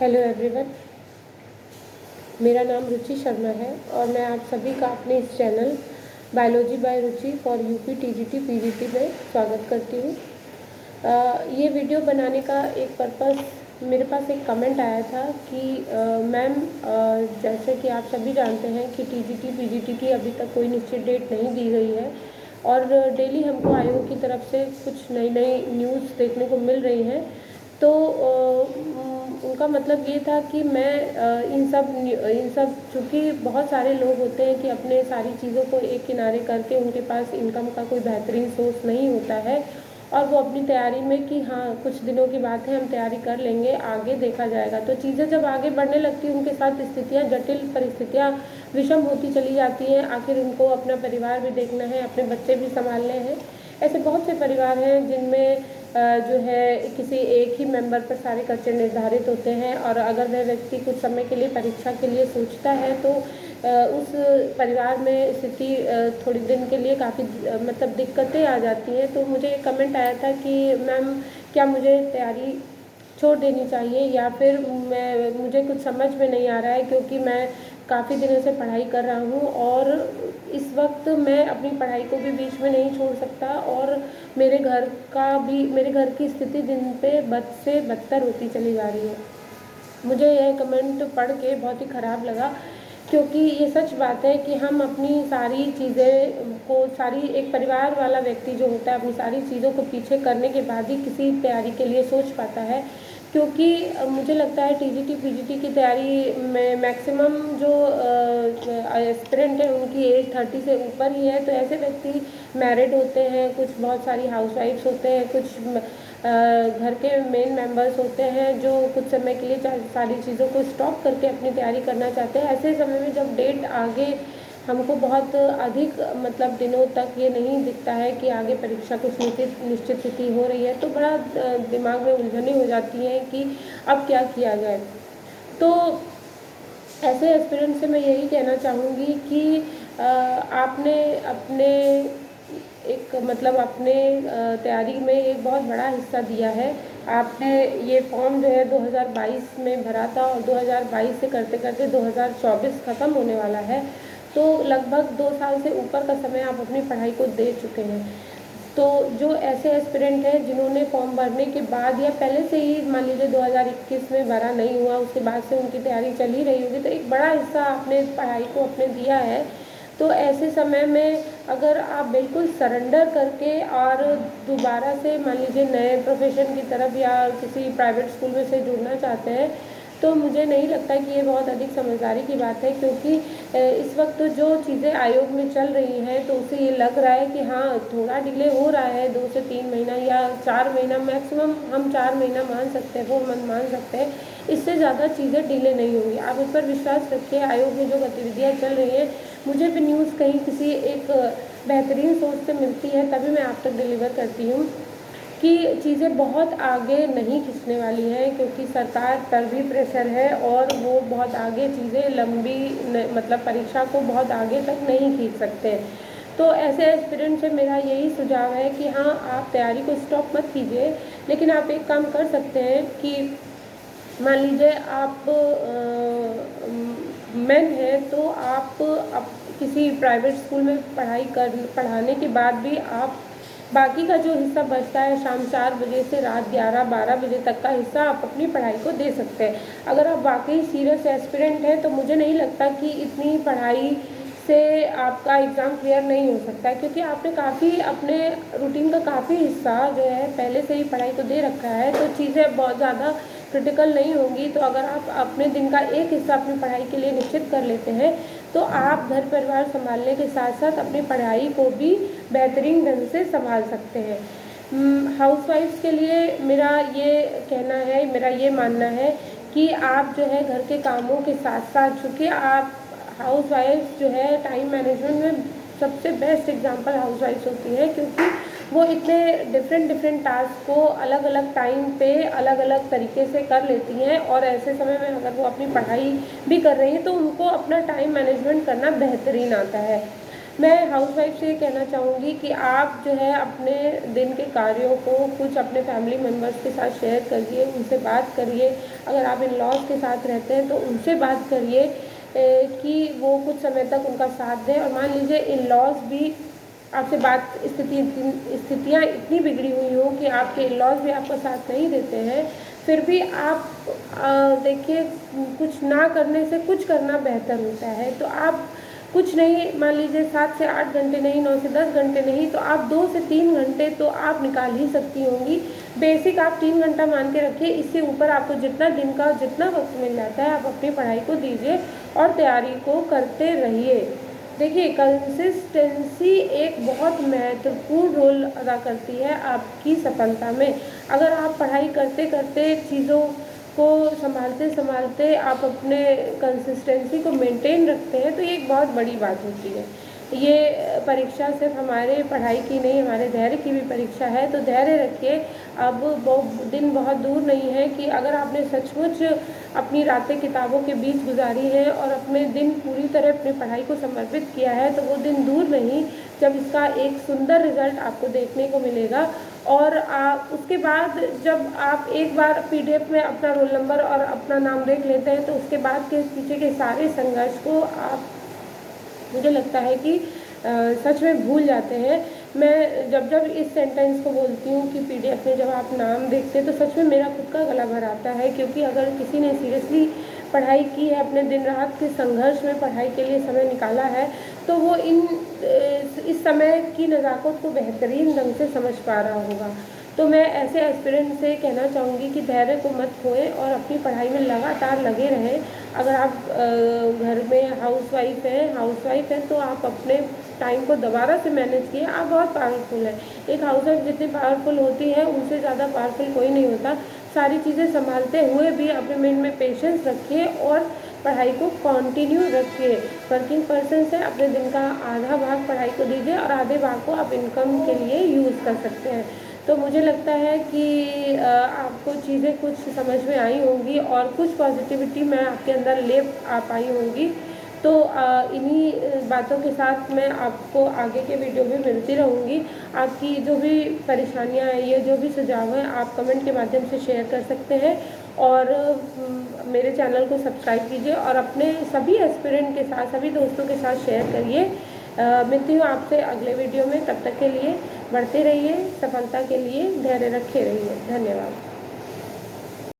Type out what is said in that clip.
Hello everyone, मेरा नाम रुचि शर्मा है और मैं आप सभी का अपने इस channel biology by Ruchi for UP TGT PGT में स्वागत करती हूँ। ये वीडियो बनाने का एक पर्पस, मेरे पास एक कमेंट आया था कि मैम, जैसे कि आप सभी जानते हैं कि टीजीटी पीजीटी की अभी तक कोई निश्चित डेट नहीं दी गई है और डेली हमको आयोग की तरफ से कुछ नई नई न्यूज़ देखने को मिल रही हैं। तो उनका मतलब ये था कि मैं इन सब चूँकि बहुत सारे लोग होते हैं कि अपने सारी चीज़ों को एक किनारे करके उनके पास इनकम का कोई बेहतरीन सोर्स नहीं होता है और वो अपनी तैयारी में कि हाँ कुछ दिनों की बात है, हम तैयारी कर लेंगे, आगे देखा जाएगा। तो चीज़ें जब आगे बढ़ने लगती हैं उनके साथ स्थितियाँ, जटिल परिस्थितियाँ विषम होती चली जाती हैं। आखिर उनको अपना परिवार भी देखना है, अपने बच्चे भी संभालने हैं। ऐसे बहुत से परिवार हैं जिनमें जो है किसी एक ही मेंबर पर सारे खर्चे निर्धारित होते हैं और अगर वह व्यक्ति कुछ समय के लिए परीक्षा के लिए सोचता है तो उस परिवार में स्थिति थोड़ी दिन के लिए काफ़ी मतलब दिक्कतें आ जाती हैं। तो मुझे एक कमेंट आया था कि मैम, क्या मुझे तैयारी छोड़ देनी चाहिए या फिर मुझे कुछ समझ में नहीं आ रहा है, क्योंकि मैं काफ़ी दिनों से पढ़ाई कर रहा हूँ और इस वक्त मैं अपनी पढ़ाई को भी बीच में नहीं छोड़ सकता और मेरे घर की स्थिति दिन पे बद से बदतर होती चली जा रही है। मुझे यह कमेंट पढ़ के बहुत ही ख़राब लगा, क्योंकि ये सच बात है कि हम अपनी सारी चीज़ें को, सारी एक परिवार वाला व्यक्ति जो होता है अपनी सारी चीज़ों को पीछे करने के बाद ही किसी तैयारी के लिए सोच पाता है। क्योंकि मुझे लगता है टीजीटी पीजीटी की तैयारी में मैक्सिमम जो एस्पिरेंट हैं उनकी एज 30 से ऊपर ही है। तो ऐसे व्यक्ति मैरिड होते हैं, कुछ बहुत सारी हाउसवाइफ्स होते हैं, कुछ घर के मेन मेंबर्स होते हैं जो कुछ समय के लिए सारी चीज़ों को स्टॉप करके अपनी तैयारी करना चाहते हैं। ऐसे समय में जब डेट आगे हमको बहुत अधिक मतलब दिनों तक ये नहीं दिखता है कि आगे परीक्षा कुछ निश्चित तिथि हो रही है, तो बड़ा दिमाग में उलझनें हो जाती हैं कि अब क्या किया जाए। तो ऐसे एस्पिरेंट से मैं यही कहना चाहूँगी कि आपने अपने अपने तैयारी में एक बहुत बड़ा हिस्सा दिया है। आपने ये फॉर्म जो है 2022 में भरा था और 2022 से करते करते 2024 ख़त्म होने वाला है। तो लगभग 2 साल से ऊपर का समय आप अपनी पढ़ाई को दे चुके हैं। तो जो ऐसे एस्पिरेंट हैं जिन्होंने फॉर्म भरने के बाद या पहले से ही मान लीजिए 2021 में भरा नहीं हुआ, उसके बाद से उनकी तैयारी चल ही रही होगी, तो एक बड़ा हिस्सा आपने पढ़ाई को अपने दिया है। तो ऐसे समय में अगर आप बिल्कुल सरेंडर करके और दोबारा से मान लीजिए नए प्रोफेशन की तरफ या किसी प्राइवेट स्कूल में से जुड़ना चाहते हैं, तो मुझे नहीं लगता कि ये बहुत अधिक समझदारी की बात है। क्योंकि इस वक्त जो चीज़ें आयोग में चल रही हैं तो उसे ये लग रहा है कि हाँ थोड़ा डिले हो रहा है, 2 से 3 महीना या 4 महीना, मैक्सिमम हम 4 महीना मान सकते हैं, 4 मंथ मान सकते हैं, इससे ज़्यादा चीज़ें डिले नहीं होंगी। आप इस पर विश्वास रखिए। आयोग में जो गतिविधियाँ चल रही हैं, मुझे भी न्यूज़ कहीं किसी एक बेहतरीन सोर्स से मिलती है तभी मैं आप तक डिलीवर करती हूँ कि चीज़ें बहुत आगे नहीं खिंचने वाली हैं, क्योंकि सरकार पर भी प्रेशर है और वो बहुत आगे चीज़ें लंबी मतलब परीक्षा को बहुत आगे तक नहीं खींच सकते। तो ऐसे एस्पिरेंट से मेरा यही सुझाव है कि हाँ, आप तैयारी को स्टॉप मत कीजिए, लेकिन आप एक काम कर सकते हैं कि मान लीजिए आप मेन है तो आप किसी प्राइवेट स्कूल में पढ़ाने के बाद भी आप बाकी का जो हिस्सा बचता है शाम 4 बजे से रात 11-12 बजे तक का हिस्सा आप अपनी पढ़ाई को दे सकते हैं। अगर आप वाकई सीरियस एस्पिरेंट हैं तो मुझे नहीं लगता कि इतनी पढ़ाई से आपका एग्ज़ाम क्लियर नहीं हो सकता है, क्योंकि आपने काफ़ी अपने रूटीन का काफ़ी हिस्सा जो है पहले से ही पढ़ाई को दे रखा है। तो चीज़ें बहुत ज़्यादा क्रिटिकल नहीं होंगी। तो अगर आप अपने दिन का एक हिस्सा अपनी पढ़ाई के लिए निश्चित कर लेते हैं तो आप घर परिवार संभालने के साथ साथ अपनी पढ़ाई को भी बेहतरीन ढंग से संभाल सकते हैं। हाउसवाइफ्स के लिए मेरा ये कहना है, मेरा ये मानना है कि आप जो है घर के कामों के साथ साथ, चूँकि आप हाउसवाइफ जो है टाइम मैनेजमेंट में सबसे बेस्ट एग्जांपल हाउसवाइफ्स होती हैं, क्योंकि वो इतने डिफरेंट टास्क को अलग अलग टाइम पे अलग अलग तरीके से कर लेती हैं और ऐसे समय में अगर वो अपनी पढ़ाई भी कर रही हैं तो उनको अपना टाइम मैनेजमेंट करना बेहतरीन आता है। मैं हाउसवाइफ से ये कहना चाहूँगी कि आप जो है अपने दिन के कार्यों को कुछ अपने फैमिली मेम्बर्स के साथ शेयर करिए, उनसे बात करिए। अगर आप इन लॉज के साथ रहते हैं तो उनसे बात करिए कि वो कुछ समय तक उनका साथ दें। और मान लीजिए इन लॉज भी आपसे बात स्थितियाँ इतनी बिगड़ी हुई हो कि आपके इन लॉज भी आपका साथ नहीं देते हैं, फिर भी आप देखिए, कुछ ना करने से कुछ करना बेहतर होता है। तो आप कुछ नहीं, मान लीजिए 7 से 8 घंटे नहीं, 9 से 10 घंटे नहीं, तो आप 2 से 3 घंटे तो आप निकाल ही सकती होंगी। बेसिक आप 3 घंटा मान के रखिए। इससे ऊपर आपको जितना दिन का जितना वक्त मिल जाता है आप अपनी पढ़ाई को दीजिए और तैयारी को करते रहिए। देखिए, कंसिस्टेंसी एक बहुत महत्वपूर्ण रोल अदा करती है आपकी सफलता में। अगर आप पढ़ाई करते करते चीज़ों को संभालते संभालते आप अपने कंसिस्टेंसी को मेंटेन रखते हैं तो ये एक बहुत बड़ी बात होती है। ये परीक्षा सिर्फ हमारे पढ़ाई की नहीं, हमारे धैर्य की भी परीक्षा है। तो धैर्य रखिए। अब दिन बहुत दूर नहीं है कि अगर आपने सचमुच अपनी रातें किताबों के बीच गुजारी हैं और अपने दिन पूरी तरह अपनी पढ़ाई को समर्पित किया है, तो वो दिन दूर नहीं जब इसका एक सुंदर रिजल्ट आपको देखने को मिलेगा। और उसके बाद जब आप एक बार पीडीएफ में अपना रोल नंबर और अपना नाम देख लेते हैं तो उसके बाद के पीछे के सारे संघर्ष को आप, मुझे लगता है कि सच में भूल जाते हैं। मैं जब जब इस सेंटेंस को बोलती हूँ कि पीडीएफ में जब आप नाम देखते हैं, तो सच में मेरा खुद का गला भर आता है। क्योंकि अगर किसी ने सीरियसली पढ़ाई की है, अपने दिन रात के संघर्ष में पढ़ाई के लिए समय निकाला है, तो वो इस समय की नज़ाकत को बेहतरीन ढंग से समझ पा रहा होगा। तो मैं ऐसे एस्पिरेंट से कहना चाहूँगी कि धैर्य को मत खोएं और अपनी पढ़ाई में लगातार लगे रहें। अगर आप घर में हाउसवाइफ हैं तो आप अपने टाइम को दोबारा से मैनेज किए। आप बहुत पावरफुल हैं। एक हाउसवाइफ जितनी पावरफुल होती है उनसे ज़्यादा पावरफुल कोई नहीं होता। सारी चीज़ें संभालते हुए भी अपने मन में पेशेंस रखिए और पढ़ाई को कंटिन्यू रखिए। वर्किंग पर्सन है, अपने दिन का आधा भाग पढ़ाई को दीजिए और आधे भाग को आप इनकम के लिए यूज़ कर सकते हैं। तो मुझे लगता है कि आपको चीज़ें कुछ समझ में आई होंगी और कुछ पॉजिटिविटी मैं आपके अंदर ले आ पाई होंगी। तो इन्हीं बातों के साथ मैं आपको आगे के वीडियो में मिलती रहूँगी। आपकी जो भी परेशानियाँ हैं, ये जो भी सुझाव हैं, आप कमेंट के माध्यम से शेयर कर सकते हैं। और मेरे चैनल को सब्सक्राइब कीजिए और अपने सभी एस्पिरेंट के साथ, सभी दोस्तों के साथ शेयर करिए। मिलती हूँ आपसे अगले वीडियो में। तब तक के लिए बढ़ते रहिए, सफलता के लिए धैर्य रखे रहिए। धन्यवाद।